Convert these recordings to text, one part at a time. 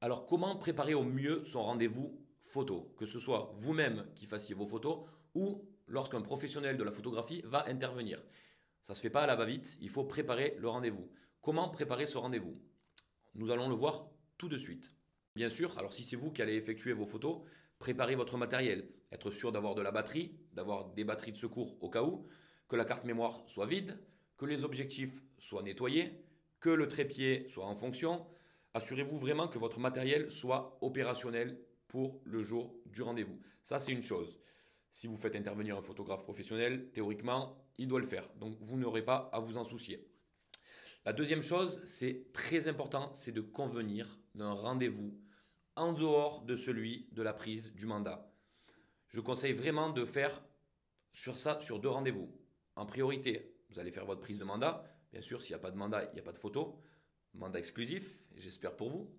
Alors, comment préparer au mieux son rendez-vous photo? Que ce soit vous-même qui fassiez vos photos ou lorsqu'un professionnel de la photographie va intervenir. Ça ne se fait pas à la va-vite, il faut préparer le rendez-vous. Comment préparer ce rendez-vous? Nous allons le voir tout de suite. Bien sûr, alors si c'est vous qui allez effectuer vos photos, préparez votre matériel. Être sûr d'avoir de la batterie, d'avoir des batteries de secours au cas où, que la carte mémoire soit vide, que les objectifs soient nettoyés, que le trépied soit en fonction. Assurez-vous vraiment que votre matériel soit opérationnel pour le jour du rendez-vous. Ça, c'est une chose. Si vous faites intervenir un photographe professionnel, théoriquement, il doit le faire. Donc, vous n'aurez pas à vous en soucier. La deuxième chose, c'est très important, c'est de convenir d'un rendez-vous en dehors de celui de la prise du mandat. Je conseille vraiment de faire sur deux rendez-vous. En priorité, vous allez faire votre prise de mandat. Bien sûr, s'il n'y a pas de mandat, il n'y a pas de photo. Mandat exclusif, j'espère pour vous.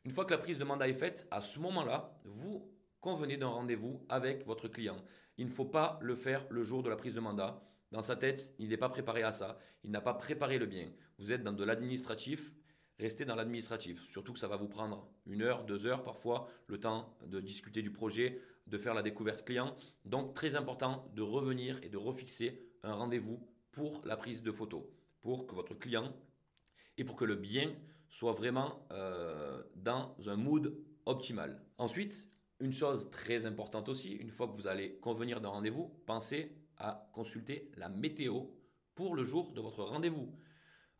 Une fois que la prise de mandat est faite, à ce moment-là, vous convenez d'un rendez-vous avec votre client. Il ne faut pas le faire le jour de la prise de mandat. Dans sa tête, il n'est pas préparé à ça. Il n'a pas préparé le bien. Vous êtes dans de l'administratif. Restez dans l'administratif. Surtout que ça va vous prendre 1 heure, 2 heures parfois, le temps de discuter du projet, de faire la découverte client. Donc très important de revenir et de refixer un rendez-vous pour la prise de photo. Pour que votre client et pour que le bien soit vraiment dans un mood optimal. Ensuite, une chose très importante aussi, une fois que vous allez convenir d'un rendez-vous, pensez à consulter la météo pour le jour de votre rendez-vous.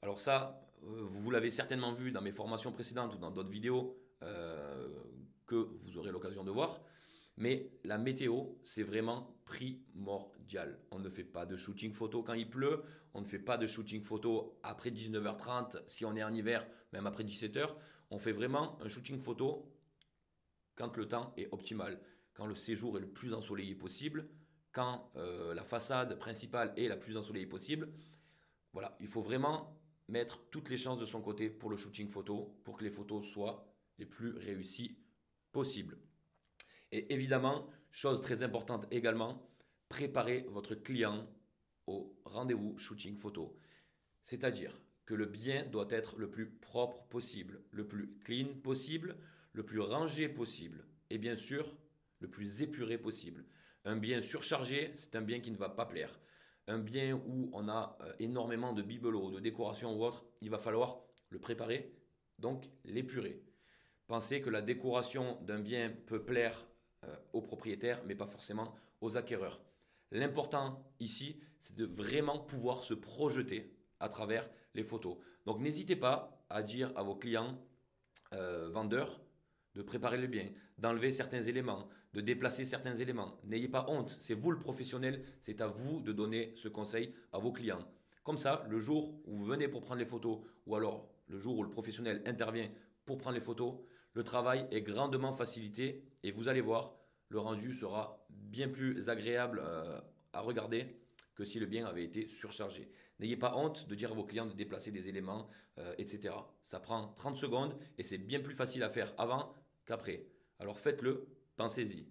Alors ça, vous l'avez certainement vu dans mes formations précédentes ou dans d'autres vidéos que vous aurez l'occasion de voir. Mais la météo, c'est vraiment primordial. On ne fait pas de shooting photo quand il pleut, on ne fait pas de shooting photo après 19h30 si on est en hiver, même après 17h. On fait vraiment un shooting photo quand le temps est optimal, quand le séjour est le plus ensoleillé possible, quand la façade principale est la plus ensoleillée possible. Voilà, il faut vraiment mettre toutes les chances de son côté pour le shooting photo, pour que les photos soient les plus réussies possibles. Et évidemment, chose très importante également, préparez votre client au rendez-vous shooting photo. C'est-à-dire que le bien doit être le plus propre possible, le plus clean possible, le plus rangé possible et bien sûr le plus épuré possible. Un bien surchargé, c'est un bien qui ne va pas plaire. Un bien où on a énormément de bibelots, de décoration ou autre, il va falloir le préparer, donc l'épurer. Pensez que la décoration d'un bien peut plaire aux propriétaires, mais pas forcément aux acquéreurs. L'important ici, c'est de vraiment pouvoir se projeter à travers les photos. Donc n'hésitez pas à dire à vos clients vendeurs de préparer le bien, d'enlever certains éléments, de déplacer certains éléments. N'ayez pas honte, c'est vous le professionnel, c'est à vous de donner ce conseil à vos clients. Comme ça, le jour où vous venez pour prendre les photos, ou alors le jour où le professionnel intervient pour prendre les photos, le travail est grandement facilité et vous allez voir, le rendu sera bien plus agréable à regarder que si le bien avait été surchargé. N'ayez pas honte de dire à vos clients de déplacer des éléments, etc. Ça prend 30 secondes et c'est bien plus facile à faire avant qu'après. Alors faites-le, pensez-y.